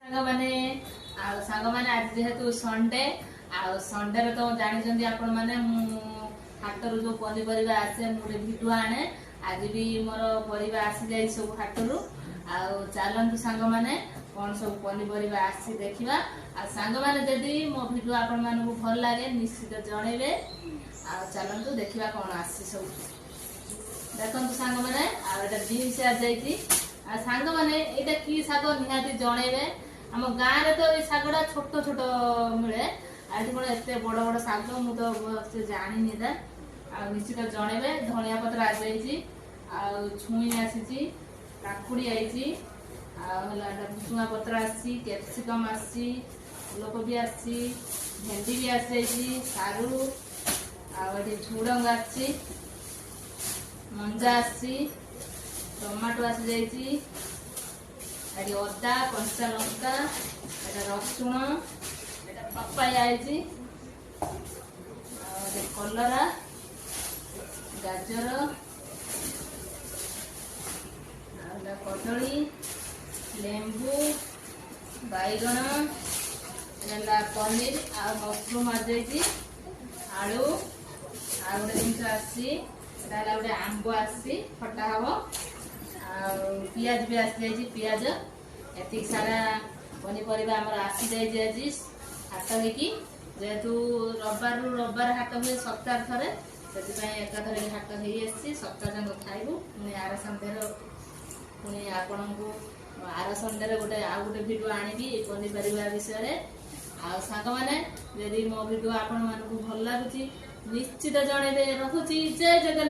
मैंने सांग मैंने आज जेहेतु संडे संडे रे तो जानी आपण मैंने हाटर जो पनीपरिया आसे मुझे भिडु आने आज भी मोर परिवा आसी जाई सब हाटर चलतु सांग मैंने कौन सब पनीपरिया आसी देखा सांग मैंने जदि मो भिडियो आपण मानक भल लगे निश्चित जनइबे चलतु देखा कौन आसी सब देखु सांग मैंने बीन्स आ जाइए सांग मैंने यहाँ कि शाग निहाती जनइबे आम गाँव में तो ये शागटा छोट छोट मिले आज कौन एत बड़ बड़ शाग मुझे जानी निश्चित जनइबे धनिया पत्र आ छुई आसी काकुड़ी आई भुसुंगा पत्र आसी कैप्सिकम आसी फूलकोबी आसी भेंडी भी आसी सारू आठी झुड़ंग आसी मंजा आसी टमाटो आसी जाइए अदा कंचा लंका रसुण पपाया आई कलरा गाजर कदली लेंबू बैगण पनीर आ मशरूम आ जाइए आलू आ गोटे जिन आसी गोटे आंब आसी खटा हम पियाज भी आसी जाइए पियाज एति सारा पनीपरिया आमर आसी जाइए आज हाट होगी जेहेतु रविवार हाट हुए सप्ताह थे से एकाथर हाट हो सप्ताह जाक खाइबू पुणी आर संडे पुणी आपण को आर संडे गोटे आउ गोटे भिडियो आनी पनीपरिया विषय सांग मैंने यदि मो भिडियो आपण मानक भल लगुच निश्चित जनइबे रखुची जय जगन्नाथ।